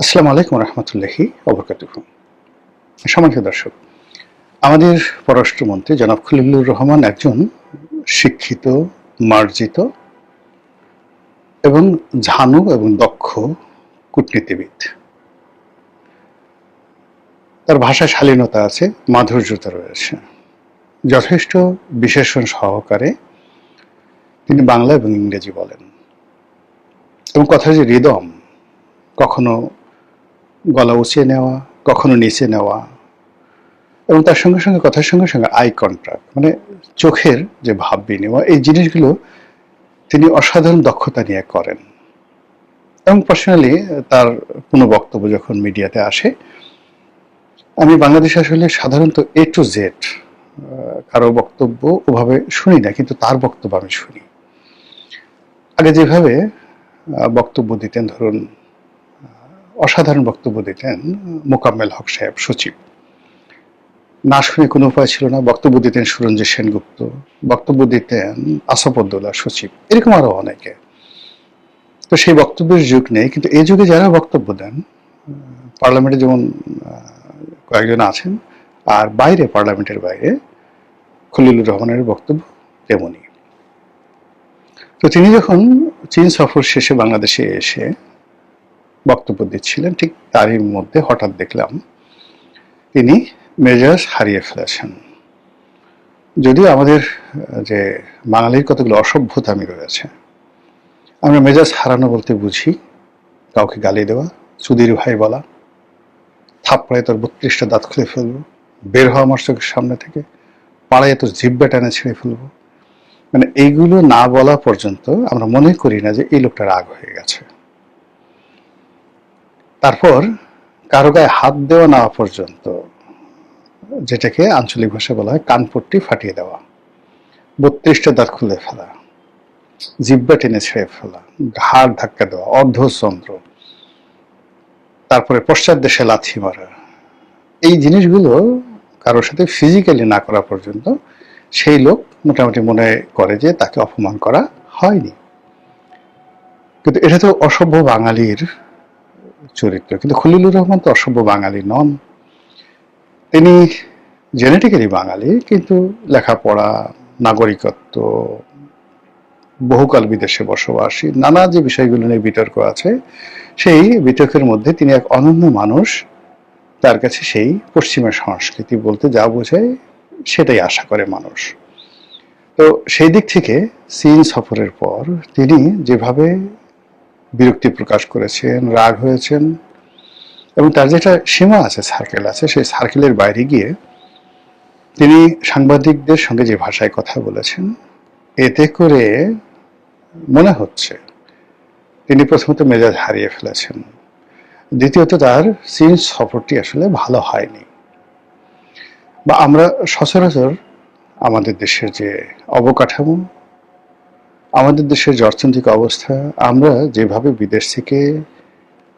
আসসালামু আলাইকুম রহমতুল্লাহি ওবরাকাতুহু। সম্মানিত দর্শক, আমাদের পররাষ্ট্রমন্ত্রী জনাব খলিলুর রহমান একজন শিক্ষিত, মার্জিত এবং ঝানু এবং দক্ষ কূটনীতিবিদ। তার ভাষায় শালীনতা আছে, মাধুর্যতা রয়েছে। যথেষ্ট বিশেষণ সহকারে তিনি বাংলা এবং ইংরেজি বলেন এবং কথার যে রিদম, কখনো গলা উঁচিয়ে নেওয়া, কখনো নিচে নেওয়া, এবং তার সঙ্গে সঙ্গে কথার সঙ্গে সঙ্গে আই কন্ট্যাক্ট, মানে চোখের যে ভাব বিনিময়, এই জিনিসগুলো তিনি অসাধারণ দক্ষতা নিয়ে করেন। এবং পার্সোনালি তার কোনো বক্তব্য যখন মিডিয়াতে আসে, আমি বাংলাদেশে আসলে সাধারণত এ টু জেড কারো বক্তব্য ওভাবে শুনি না, কিন্তু তার বক্তব্য আমি শুনি। আগে যেভাবে বক্তব্য দিতেন, ধরুন অসাধারণ বক্তব্য দিতেন মোকাম্মেল হক সাহেব, সচিব, না শুনে কোনো উপায় ছিল না। বক্তব্য দিতেন সুরঞ্জিত সেনগুপ্ত, বক্তব্য দিতেন আসাদুল্লাহ, সচিব, এরকম আরো অনেকে। তো সেই বক্তব্যের যুগ নেই, কিন্তু এই যুগে যারা বক্তব্য দেন, পার্লামেন্টে যেমন কয়েকজন আছেন, আর বাইরে, পার্লামেন্টের বাইরে খলিলুর রহমানের বক্তব্য তেমনি। তো তিনি যখন চীন সফর শেষে বাংলাদেশে এসে বক্তব্য দিচ্ছিলেন, ঠিক তারই মধ্যে হঠাৎ দেখলাম তিনি মেজাজ হারিয়ে ফেলেছেন। যদিও আমাদের যে বাঙালির কতগুলো অসভ্যতামি রয়েছে, আমরা মেজাজ হারানো বলতে বুঝি কাউকে গালি দেওয়া, চুদির ভাই বলা, থাপ্পড়ায় তোর 32টা দাঁত খুলে ফেলবো, বের হওয়া আমার চোখের সামনে থেকে, পাড়ায় তোর জিব্বা টানে ছেড়ে ফেলবো, মানে এইগুলো না বলা পর্যন্ত আমরা মনে করি না যে এই লোকটা রাগ হয়ে গেছে। তারপর কারো গায়ে হাত দেওয়া না পর্যন্ত, যেটাকে আঞ্চলিক ভাষায় বলা হয় কানপট্টি ফাটিয়ে দেওয়া, 32টা দাঁত খুলে ফেলা, জিব্বা টেনে ছেড়ে ফেলা, ঘাড় ধাক্কা দেওয়া, অর্ধচন্দ্র, তারপরে পশ্চাৎ দেশে লাথি মারা, এই জিনিসগুলো কারোর সাথে ফিজিক্যালি না করা পর্যন্ত সেই লোক মোটামুটি মনে করে যে তাকে অপমান করা হয়নি। কিন্তু এটা তো অসভ্য বাঙালির চরিত্র। কিন্তু খলিলুর রহমান তো অসভ্য বাঙালি নন। তিনি জেনেটিক্যালি বাঙালি, কিন্তু লেখাপড়া, নাগরিকত্ব, বহুকাল বিদেশে বসবাসী, নানা যে বিষয়গুলো নিয়ে বিতর্ক আছে, সেই বিতর্কের মধ্যে তিনি এক অনন্য মানুষ। তার কাছে সেই পশ্চিমা সংস্কৃতি বলতে যা বোঝায় সেটাই আশা করে মানুষ। তো সেই দিক থেকে চীন সফরের পর তিনি যেভাবে বিরক্তি প্রকাশ করেছেন, রাগ হয়েছেন, এবং তার যেটা সীমা আছে, সার্কেল আছে, সেই সার্কেলের বাইরে গিয়ে তিনি সাংবাদিকদের সঙ্গে যে ভাষায় কথা বলেছেন, এতে করে মনে হচ্ছে তিনি প্রথমত মেজাজ হারিয়ে ফেলেছেন, দ্বিতীয়ত তার চীন সফরটি আসলে ভালো হয়নি। বা আমরা সচরাচর আমাদের দেশের যে অবকাঠামো, আমাদের দেশের যে অর্থনৈতিক অবস্থা, আমরা যেভাবে বিদেশ থেকে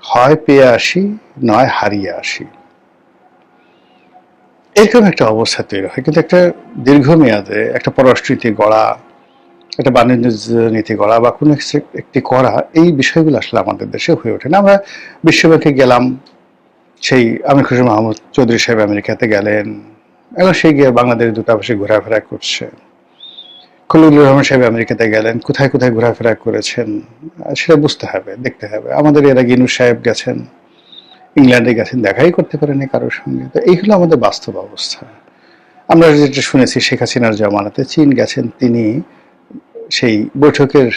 হয় পেয়ে আসি, নয় হারিয়ে আসি, এরকম একটা অবস্থা তৈরি হয়। কিন্তু একটা দীর্ঘমেয়াদে একটা পররাষ্ট্রনীতি গড়া, একটা বাণিজ্য নীতি গড়া বা কোনো একটি করা, এই বিষয়গুলো আসলে আমাদের দেশে হয়ে ওঠে না। আমরা বিশ্বব্যাংকে গেলাম, সেই আমির খসরু মাহমুদ চৌধুরী সাহেব আমেরিকাতে গেলেন, এখন সে গিয়ে বাংলাদেশ দূতাবাসে ঘোরাফেরা করছে। খলিলুর রহমান সাহেব আমেরিকাতে গেলেন, কোথায় কোথায় ঘোরাফেরা করেছেন সেটা বুঝতে হবে, দেখতে হবে। আমাদের এর আগে ইউনূস সাহেব গেছেন, ইংল্যান্ডে গেছেন, দেখাই করতে পারেনি কারোর সঙ্গে। তো এই হলো আমাদের বাস্তব অবস্থা। আমরা যেটা শুনেছি, শেখ হাসিনার জামানাতে চীন গেছেন, তিনি সেই বৈঠকের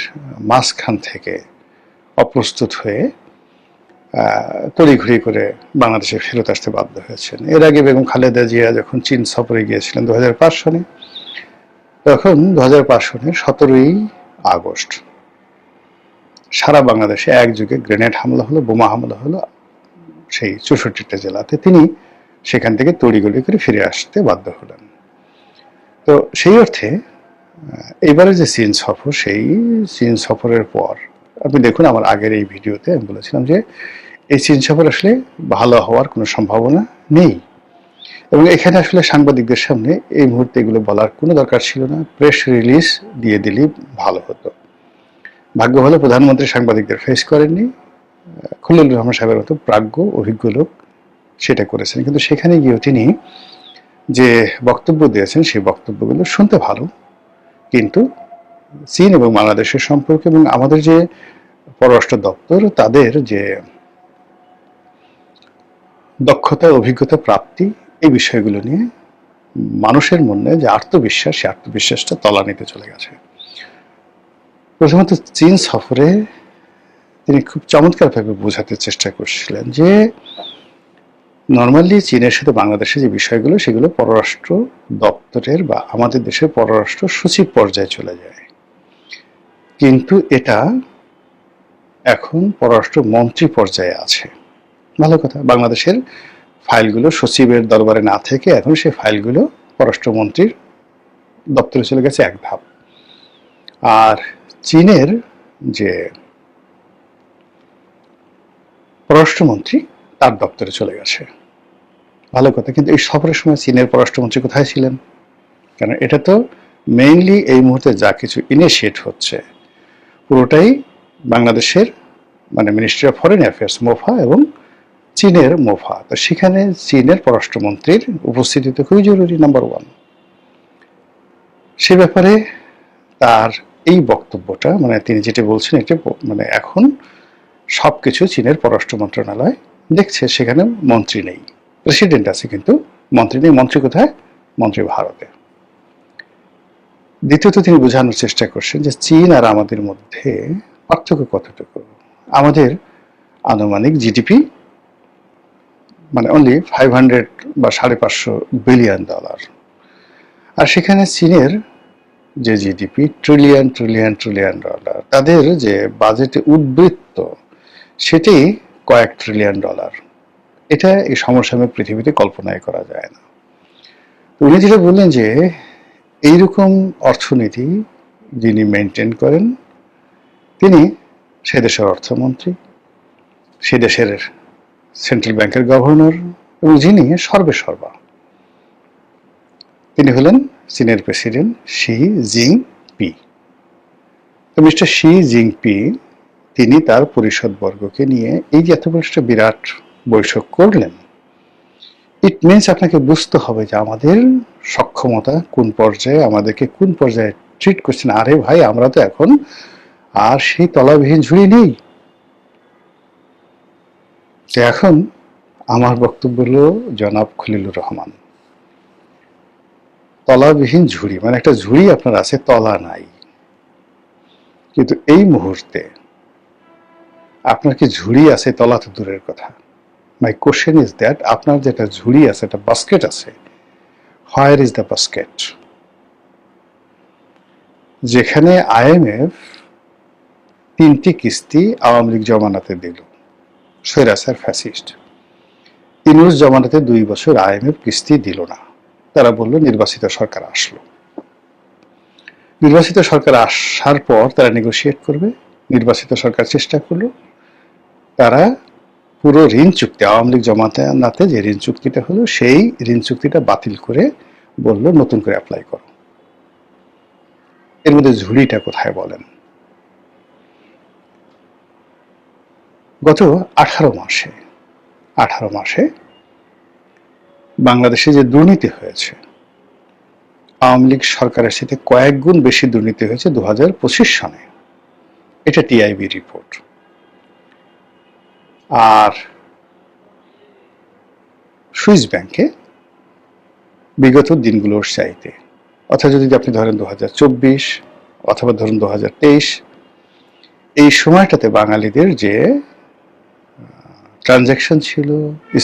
মাঝখান থেকে অপ্রস্তুত হয়ে তড়িঘড়ি করে বাংলাদেশে ফেরত আসতে বাধ্য হয়েছেন। এর আগে বেগম খালেদা জিয়া যখন চীন সফরে গিয়েছিলেন 2005 সনে, তখন 2005 সনের 17ই আগস্ট সারা বাংলাদেশে একযোগে গ্রেনেড হামলা হলো, বোমা হামলা হলো সেই 64টা জেলাতে। তিনি সেখান থেকে তড়িঘড়ি করে ফিরে আসতে বাধ্য হলেন। তো সেই অর্থে এবারে যে চীন সফর, সেই চীন সফরের পর আপনি দেখুন, আমার আগের এই ভিডিওতে আমি বলেছিলাম যে এই চীন সফর আসলে ভালো হওয়ার কোনো সম্ভাবনা নেই। এবং এখানে আসলে সাংবাদিকদের সামনে এই মুহূর্তে এগুলো বলার কোনো দরকার ছিল না, প্রেস রিলিজ দিয়ে দিলেই ভালো হতো। ভাগ্য ভালো প্রধানমন্ত্রী সাংবাদিকদের ফেস করেননি, খলিলুর রহমান সাহেবের মতো প্রাজ্ঞ অভিজ্ঞ লোক সেটা করেছেন, কিন্তু সেখানে গিয়েও তিনি যে বক্তব্য দিয়েছেন সেই বক্তব্যগুলো শুনতে ভালো, কিন্তু চীন এবং বাংলাদেশের সম্পর্ক এবং আমাদের যে পররাষ্ট্র দপ্তর তাদের যে দক্ষতা অভিজ্ঞতা প্রাপ্তি এই বিষয়গুলো নিয়ে মানুষের মনে যে আত্মবিশ্বাস, সেই আত্মবিশ্বাসটা তলানিতে চলে গেছে। প্রথমত চীন সফরে তিনি খুব চমৎকারভাবে বোঝাতে চেষ্টা করছিলেন যে নর্মালি চীনের সাথে বাংলাদেশের যে বিষয়গুলো সেগুলো পররাষ্ট্র দপ্তরের বা আমাদের দেশের পররাষ্ট্র সচিব পর্যায়ে চলে যায়, কিন্তু এটা এখন পররাষ্ট্র মন্ত্রী পর্যায়ে আছে। ভালো কথা, বাংলাদেশের ফাইলগুলো সচিবের দরবারে না থেকে এখন সেই ফাইলগুলো পররাষ্ট্রমন্ত্রীর দপ্তরে চলে গেছে এক ধাপ। আর চীনের যে পররাষ্ট্রমন্ত্রী তার দপ্তরে চলে গেছে। ভালো কথা, কিন্তু এই সফরের সময় চীনের পররাষ্ট্রমন্ত্রী কোথায় ছিলেন? কারণ এটা তো মেইনলি এই মুহূর্তে যা কিছু ইনিশিয়েট হচ্ছে পুরোটাই বাংলাদেশের মানে ministry of foreign affairs MOFA এবং চীনের মোফা, তো সেখানে চীনের পররাষ্ট্রমন্ত্রীর উপস্থিতি তো খুবই জরুরি, নাম্বার ওয়ান। সে ব্যাপারে তার এই বক্তব্যটা মানে তিনি যেটা বলছেন এটা মানে এখন সবকিছু চীনের পররাষ্ট্র মন্ত্রণালয় দেখছে, সেখানে মন্ত্রী নেই, প্রেসিডেন্ট আছে কিন্তু মন্ত্রী নেই। মন্ত্রী কোথায়? মন্ত্রী ভারতে। দ্বিতীয়ত তিনি বোঝানোর চেষ্টা করছেন যে চীন আর আমাদের মধ্যে পার্থক্য কতটুকু। আমাদের আনুমানিক জিডিপি মানে অনলি 500 বা $550 বিলিয়ন, আর সেখানে চীনের যে GDP trillion trillion trillion dollar, তাদের যে বাজেটে উদ্বৃত্ত সেটাই কয়েক ট্রিলিয়ন ডলার। এটা এই সমসাময়িক পৃথিবীতে কল্পনাই করা যায় না। উনি যেটা বললেন যে এইরকম অর্থনীতি যিনি মেনটেন করেন তিনি সে দেশের অর্থমন্ত্রী, সে দেশের সেন্ট্রাল ব্যাংকের গভর্নর এবং যিনি সর্বেসর্বা তিনি হলেন চীনের প্রেসিডেন্ট শি জিনপি। তো মিস্টার শি জিনপি তিনি তার পরিষদবর্গকে নিয়ে এই যে এত বড় একটা বিরাট বৈঠক করলেন, ইট মিনস আপনাকে বুঝতে হবে যে আমাদের সক্ষমতা কোন পর্যায়ে, আমাদেরকে কোন পর্যায়ে ট্রিট করছেন। আরে ভাই, আমরা তো এখন আর সেই তলাবিহীন ঝুড়ি নেই। এখন আমার বক্তব্য হলো জনাব খলিলুর রহমান, তলাবিহীন ঝুড়ি মানে একটা ঝুড়ি আপনার আছে, তলা নাই, কিন্তু এই মুহূর্তে আপনার কি ঝুড়ি আছে? তলা তো দূরের কথা। মাই কোশ্চেন ইজ দ্যাট আপনার যেটা ঝুড়ি আছে, একটা বাস্কেট আছে, হোয়ার ইজ দ্য বাস্কেট? যেখানে আইএমএফ 3টি কিস্তি আওয়ামী লীগ জমানাতে দিল, স্বৈরাচার ফ্যাসিস্ট। ইউনূস জমানাতে 2 বছর আইএমএফ কিস্তি দিল না, তারা বলল নির্বাচিত সরকার আসলো। নির্বাচিত সরকার আসার পর তারা নেগোশিয়েট করবে, নির্বাচিত সরকার চেষ্টা করলো, তারা পুরো ঋণ চুক্তি আওয়ামী লীগ জমানাতে যে ঋণ চুক্তিটা হলো সেই ঋণ চুক্তিটা বাতিল করে বলল নতুন করে অ্যাপ্লাই করো। এর মধ্যে ঝুড়িটা কোথায় বলেন? গত 18 মাসে বাংলাদেশে যে দুর্নীতি হয়েছে, আওয়ামী লীগ সরকারের সাথে কয়েক গুণ বেশি দুর্নীতি হয়েছে 2025 সনে। এটা টিআইবি রিপোর্ট। আর সুইস ব্যাংকে বিগত দিনগুলোর চাইতে, অর্থাৎ যদি আপনি ধরেন 2024 অথবা ধরুন 2023, এই সময়টাতে বাঙালিদের যে ট্রানজ্যাকশন ছিল,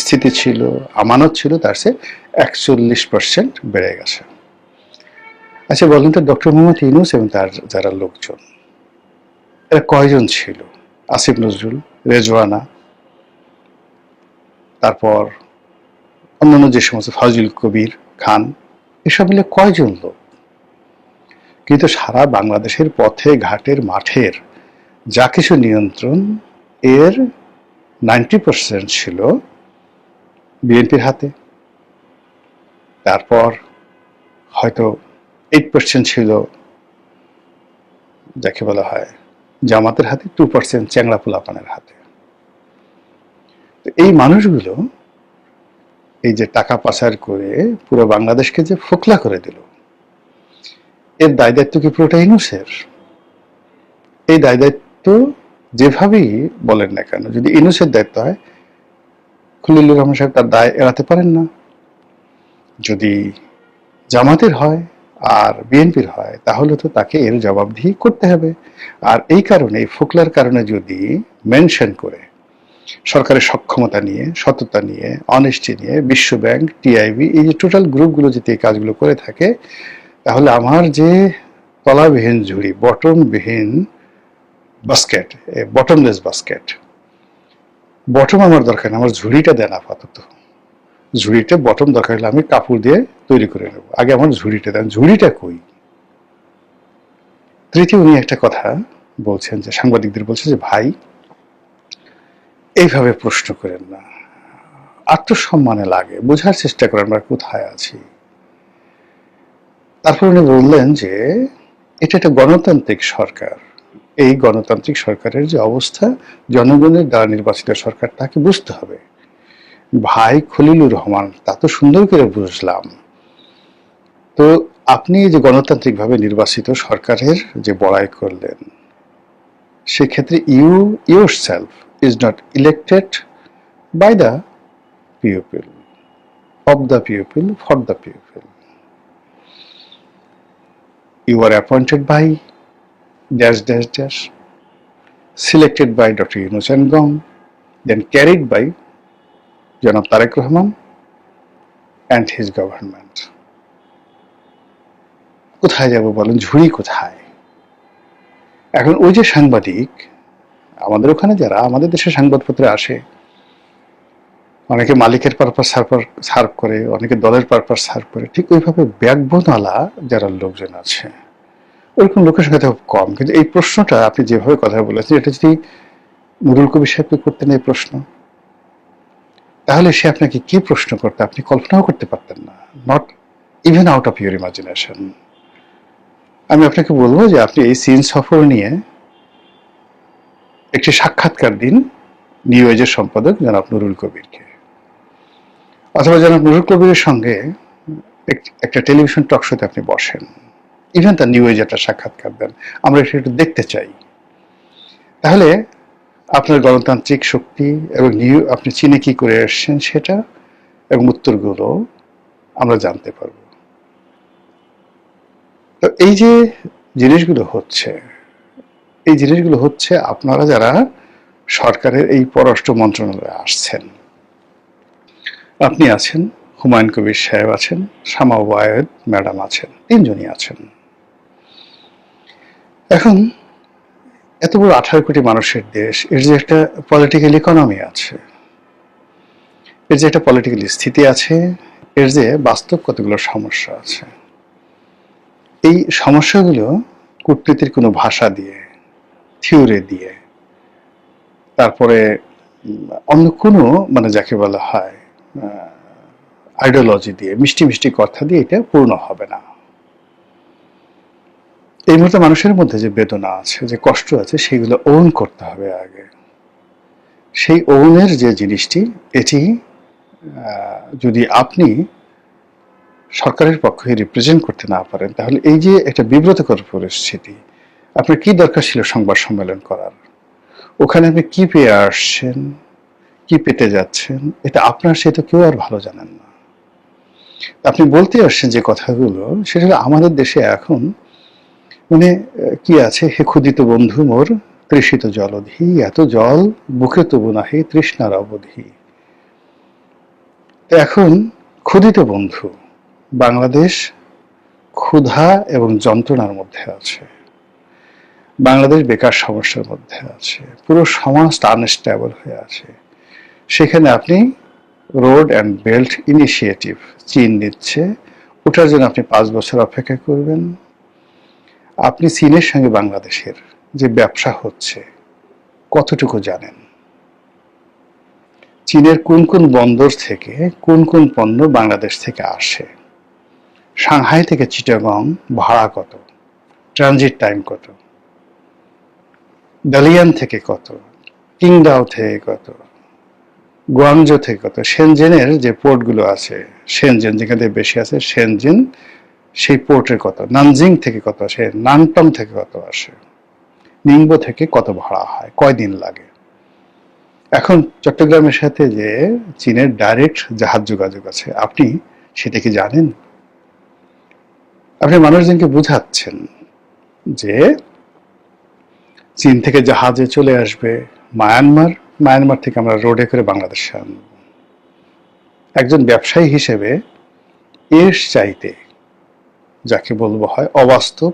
স্থিতি ছিল, আমানত ছিল, তার চেয়ে 41% বেড়ে গেছে। আচ্ছা বলেন তো, ডক্টর মোহাম্মদ ইউনূস এবং তার যারা লোকজন এরা কয়জন ছিল? আসিফ নজরুল, রেজওয়ানা, তারপর অন্যান্য যে সমস্ত ফজল কবির খান, এসব মিলে কয়জন লোক? কিন্তু সারা বাংলাদেশের পথে ঘাটের মাঠের যা কিছু নিয়ন্ত্রণ, এর 90% ছিল বিএনপির হাতে, তারপর হয়তো 8% ছিল যাকে বলা হয় জামাতের হাতে, 2% চ্যাংড়া পোলাপানের হাতে। এই মানুষগুলো এই যে টাকা পাচার করে পুরো বাংলাদেশকে যে ফোকলা করে দিল, এর দায় দায়িত্ব কি পুরোটা ইউনূসের? এই দায় দায়িত্ব যেভাবেই বলেন না কেন, যদি ইউনূসের দায়িত্ব হয়, খলিলুর রহমান সাহেব তার দায় এড়াতে পারেন না। যদি জামাতের হয় আর বিএনপির হয়, তাহলে তো তাকে এর জবাবদিহি করতে হবে। আর এই কারণে, এই ফোকলার কারণে যদি মেনশন করে সরকারের সক্ষমতা নিয়ে, সততা নিয়ে, অনেস্টি নিয়ে, বিশ্ব ব্যাংক, টিআইবি, এই যে টোটাল গ্রুপগুলো যদি এই কাজগুলো করে থাকে, তাহলে আমার যে তলাবিহীন ঝুড়ি, বটমবিহীন বাস্কেট, বটমলেস বাস্কেট, বটম আমার দরকার না, আমার ঝুড়িটা দেন আপাতত। ঝুড়িটা বটম দরকার হলে আমি কাপড় দিয়ে তৈরি করে নেব, আগে আমার ঝুড়িটা দেন। ঝুড়িটা কই? তৃতীয় উনি একটা কথা বলছেন, যে সাংবাদিকদের বলছেন যে ভাই এইভাবে প্রশ্ন করেন না, আত্মসম্মানে লাগে, বোঝার চেষ্টা করেন আমরা কোথায় আছি। তারপর উনি বললেন যে এটা একটা গণতান্ত্রিক সরকার, এই গণতান্ত্রিক সরকারের যে অবস্থা, জনগণের দ্বারা নির্বাচিত সরকার, তাকে বুঝতে হবে। ভাই খলিলুর রহমান, তা তো সুন্দর করে বুঝলাম, তো আপনি যে গণতান্ত্রিকভাবে নির্বাচিত সরকারের যে বড়াই করলেন, সেক্ষেত্রে you yourself is not elected by the people, of the people, for the people. You are appointed by dash dash dash, selected by Dr. Yunus and Gong, then carried by Janab Tarek Rahman and his government. কোথায় যাব বলেন? ঝুড়ি কোথায়? এখন ওই যে সাংবাদিক, আমাদের ওখানে যারা আমাদের দেশে সংবাদপত্রে আসে, অনেকে মালিকের পারপাস সার্ভ করে, অনেকে দলের পারপাস সার্ভ করে, ঠিক ওইভাবে ব্যাকবোনওয়ালা যারা লোকজন আছে, ওইরকম লোকের সংখ্যা খুব কম। কিন্তু এই প্রশ্নটা আপনি যেভাবে কথা বলেছেন, এটা যদি নুরুল কবির সাহেবকে করতেন এই প্রশ্ন, তাহলে সে আপনাকে কি প্রশ্ন করতে আপনি কল্পনাও করতে পারতেন না, not even out of your imagination. আমি আপনাকে বলবো যে আপনি এই চীন সফর নিয়ে একটি সাক্ষাৎকার দিন নিউ এজের সম্পাদক জনাব নুরুল কবিরকে, অথবা জনাব নুরুল কবিরের সঙ্গে একটা টেলিভিশন টক শোতে আপনি বসেন, ইভেন তার নিউ এজ একটা সাক্ষাৎকার দেন, আমরা সেটা একটু দেখতে চাই। তাহলে আপনার গণতান্ত্রিক শক্তি এবং আপনি চীনে কি করে এসছেন সেটা এবং উত্তরগুলো আমরা জানতে পারব। তো এই যে জিনিসগুলো হচ্ছে, এই জিনিসগুলো হচ্ছে আপনারা যারা সরকারের এই পররাষ্ট্র মন্ত্রণালয়ে আসছেন, আপনি আছেন, হুমায়ুন কবির সাহেব আছেন, শামা ওয়ায়েদ ম্যাডাম আছেন, তিনজনই আছেন। এখন এত বড় 18 কোটি মানুষের দেশ, এর যে একটা পলিটিক্যাল ইকোনমি আছে, এর যে একটা পলিটিক্যাল স্থিতি আছে, এর যে বাস্তব কতগুলো সমস্যা আছে, এই সমস্যাগুলো কূটনীতির কোনো ভাষা দিয়ে, থিওরি দিয়ে, তারপরে অন্য কোনো মানে যাকে বলা হয় আইডিওলজি দিয়ে, মিষ্টি মিষ্টি কথা দিয়ে এটা পূর্ণ হবে না। এই মুহূর্তে মানুষের মধ্যে যে বেদনা আছে, যে কষ্ট আছে, সেগুলো ওন করতে হবে আগে। সেই ওনের যে জিনিসটি, এটি যদি আপনি সরকারের পক্ষে রিপ্রেজেন্ট করতে না পারেন, তাহলে এই যে একটা বিব্রতকর পরিস্থিতি, আপনার কি দরকার ছিল সংবাদ সম্মেলন করার? ওখানে আপনি কি পেয়ে আসছেন, কি পেতে যাচ্ছেন, এটা আপনার সে তো কেউ আর ভালো জানেন না। আপনি বলতে আসছেন যে কথাগুলো, সেটা আমাদের দেশে এখন মানে কি আছে, হে ক্ষুদিত বন্ধু মোর তৃষিত জলধি, এত জল বুকে তবু নাহি তৃষ্ণার অবধি। এখন ক্ষুদিত বন্ধু, বাংলাদেশ ক্ষুধা এবং যন্ত্রণার মধ্যে আছে, বাংলাদেশ বেকার সমস্যার মধ্যে আছে, পুরো সমাজটা আনস্টেবল হয়ে আছে। সেখানে আপনি রোড অ্যান্ড বেল্ট ইনিশিয়েটিভ চীন নিচ্ছে, ওটার জন্য আপনি 5 বছর অপেক্ষা করবেন। আপনি চীনের সঙ্গে বাংলাদেশের যে ব্যবসা হচ্ছে কতটুকু জানেন? চীনের কোন কোন বন্দর থেকে কোন কোন পণ্য বাংলাদেশ থেকে আসে? সাংহাই থেকে চিটাগং ভাড়া কত, ট্রানজিট টাইম কত, দালিয়ান থেকে কত, কিংদাও থেকে কত, গুয়াংজো থেকে কত, শেনজেনের যে পোর্টগুলো আছে, শেনজেন যেখানে বেশি আছে, শেনজেন সেই পোর্টের কত, নানজিং থেকে কত আসে, নানটং থেকে কত আসে, নিংবো থেকে কত ভাড়া হয়, কয়দিন লাগে। এখন চট্টগ্রামের সাথে যে চীনের ডাইরেক্ট জাহাজ যোগাযোগ আছে, আপনি সেটা কি জানেন? আপনি মানুষজনকে বুঝাচ্ছেন যে চীন থেকে জাহাজে চলে আসবে মায়ানমার, মায়ানমার থেকে আমরা রোডে করে বাংলাদেশে আনব। একজন ব্যবসায়ী হিসেবে এর চাইতে যাকে বলবো হয় অবাস্তব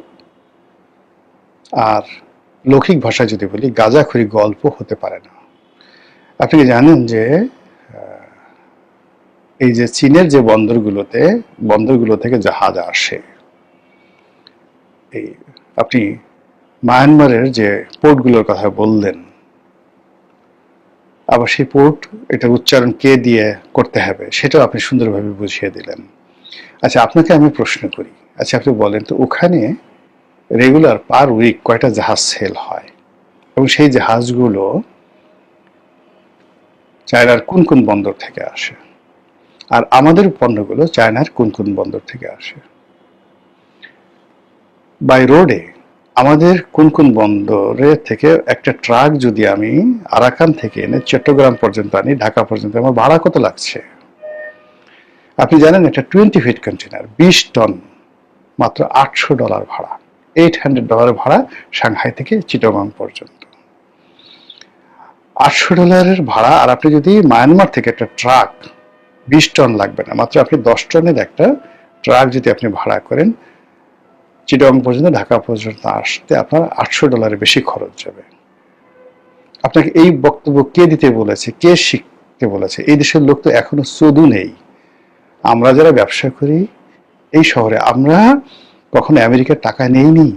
আর লৌকিক ভাষায় যদি বলি গাঁজাখড়ি গল্প হতে পারে না। আপনি কি জানেন যে এই যে চীনের যে বন্দরগুলো থেকে জাহাজ আসে, এই আপনি মায়ানমারের যে পোর্টগুলোর কথা বললেন, আবার সেই পোর্ট এটার উচ্চারণ কে দিয়ে করতে হবে সেটাও আপনি সুন্দরভাবে বুঝিয়ে দিলেন। আচ্ছা, আপনাকে আমি প্রশ্ন করি, আচ্ছা আপনি বলেন তো ওখানে রেগুলার পার উইক কয়টা জাহাজ সেল হয়, এবং সেই জাহাজগুলো চায়নার কোন কোন বন্দর থেকে আসে, আর আমাদের পণ্যগুলো চায়নার কোন কোন বন্দর থেকে আসে? বাই রোডে আমাদের কোন কোন বন্দরে থেকে একটা ট্রাক যদি আমি আরাকান থেকে এনে চট্টগ্রাম পর্যন্ত আনি, ঢাকা পর্যন্ত, আমার ভাড়া কত লাগছে? আপনি জানেন একটা 20 ফিট কন্টেনার 20 টন মাত্র $800 ভাড়া, $800 ভাড়া সাংহাই থেকে চিটাগং পর্যন্ত। $800 ভাড়া, আর আপনি যদি মায়ানমার থেকে একটা ট্রাক 20 টন লাগবে না, মাত্র আপনি 10 টনের একটা ট্রাক যদি আপনি ভাড়া করেন চিটাগং পর্যন্ত, ঢাকা পর্যন্ত আসতে আপনার $800 বেশি খরচ যাবে। আপনাকে এই বক্তব্য কে দিতে বলেছে, কে শিখতে বলেছে? এই দেশের লোক তো এখনো চদু নেই। আমরা যারা ব্যবসা করি এই শহরে, আমরা কখনো আমেরিকার টাকা নেইনি,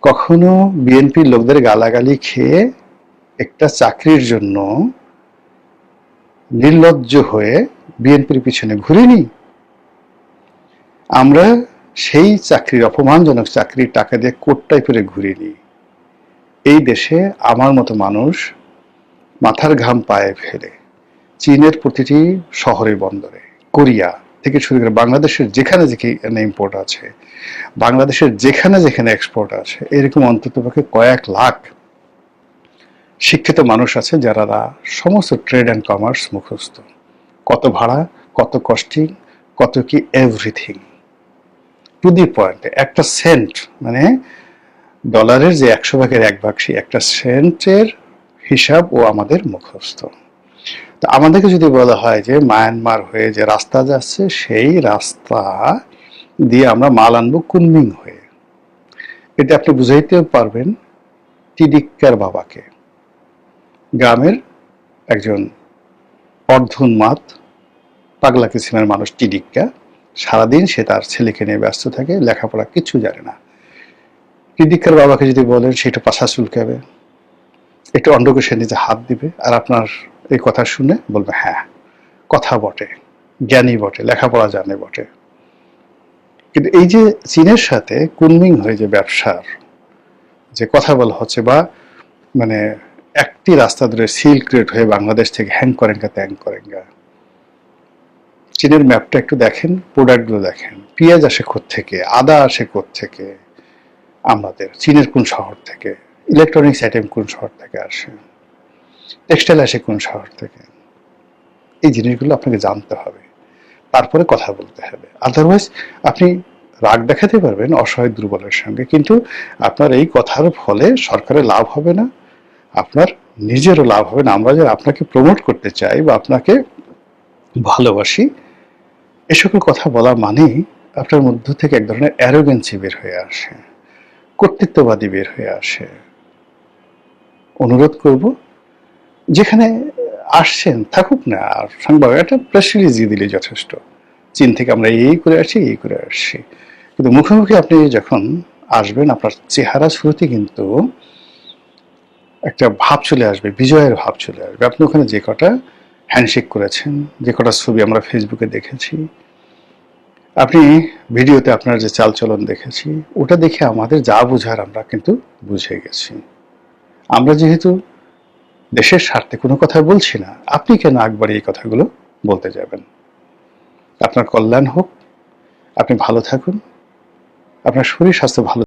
কখনো বিএনপির লোকদের গালাগালি খেয়ে একটা চাকরির জন্য নির্লজ্জ হয়ে বিএনপির পিছনে ঘুরিনি। আমরা সেই চাকরির, অপমানজনক চাকরির টাকা দিয়ে কোটটাই করে ঘুরিনি। এই দেশে আমার মতো মানুষ মাথার ঘাম পায়ে ফেলে চীনের প্রতিটি শহরে বন্দরে, কোরিয়া থেকে শুরু করে বাংলাদেশের যেখানে যেখানে ইম্পোর্ট আছে, বাংলাদেশের যেখানে যেখানে এক্সপোর্ট আছে, এরকম অন্ততপক্ষে কয়েক লাখ শিক্ষিত মানুষ আছে যারা সমস্ত ট্রেড অ্যান্ড কমার্স মুখস্থ। কত ভাড়া, কত কস্টিং, কত কি এভরিথিং টু দি পয়েন্ট। একটা সেন্ট মানে ডলারের যে 100 ভাগের 1 ভাগ, সেই একটা সেন্টের হিসাব ও আমাদের মুখস্থ। তো আমাদেরকে যদি বলা হয় যে মায়ানমার হয়ে যে রাস্তা যাচ্ছে, সেই রাস্তা দিয়ে আমরা মাল আনবো কুনমিং হয়ে, এটা আপনি বুঝাইতেও পারবেন টিডিক্কার বাবাকে, গ্রামের একজন অর্ধোন্মাদ পাগলা কিসিমের মানুষ টিডিক্কা। সারাদিন সে তার ছেলেকে নিয়ে ব্যস্ত থাকে, লেখাপড়া কিছু জানে না। টিডিক্কার বাবাকে যদি বলেন, সেটা পাশা চুলকাবে, একটু অন্ডকোষের নিচে হাত দিবে, আর আপনার এই কথা শুনে বলবে হ্যাঁ কথা বটে, জ্ঞানী বটে, লেখাপড়া জানে বটে। কিন্তু এই যে চীনের সাথে কুনমিং হয়ে যে ব্যবসার যে কথা বলা হচ্ছে, বা মানে একটি রাস্তা ধরে সিল্ক রোড হয়ে বাংলাদেশ থেকে হ্যাং করেঙ্গা ত্যাং করেঙ্গা, চীনের ম্যাপটা একটু দেখেন, প্রোডাক্টগুলো দেখেন, পেঁয়াজ আসে থেকে, আদা আসে থেকে, আমাদের চীনের কোন শহর থেকে, ইলেকট্রনিক্স আইটেম কোন শহর থেকে আসে, টেক্সটাইল আসে কোন শহর থেকে, এই জিনিসগুলো আপনাকে জানতে হবে, তারপরে কথা বলতে হবে। আদারওয়াইজ আপনি রাগ দেখাতে পারবেন অসহায় দুর্বলের সঙ্গে, কিন্তু আপনার এই কথার ফলে সরকারের লাভ হবে না, আপনার নিজেরও লাভ হবে না। আমরা যারা আপনাকে প্রমোট করতে চাই বা আপনাকে ভালোবাসি, এ সকল কথা বলা মানেই আপনার মধ্য থেকে এক ধরনের অ্যারোগেন্সি বের হয়ে আসে, কর্তৃত্ববাদী বের হয়ে আসে। অনুরোধ করব, যেখানে আসছেন থাকুক না, আর সংবাদ একটা প্রেস রিলিজ দিয়ে দিলে যথেষ্ট, চীন থেকে আমরা এই করে আসছি, এই করে আসছি। কিন্তু মুখোমুখি আপনি যখন আসবেন, আপনার চেহারা শুরুতে কিন্তু একটা ভাব চলে আসবে, বিজয়ের ভাব চলে আসবে। আপনি ওখানে যে কটা হ্যান্ডশেক করেছেন, যে কটা ছবি আমরা ফেসবুকে দেখেছি, আপনি ভিডিওতে আপনার যে চালচলন দেখেছি, ওটা দেখে আমাদের যা বোঝার আমরা কিন্তু বুঝে গেছি। আমরা যেহেতু দেশের স্বার্থে কোনো কথা বলছি না, আপনি কেন একবারে এই কথাগুলো বলতে যাবেন? আপনার কল্যাণ হোক, আপনি ভালো থাকুন, আপনার শরীর স্বাস্থ্য ভালো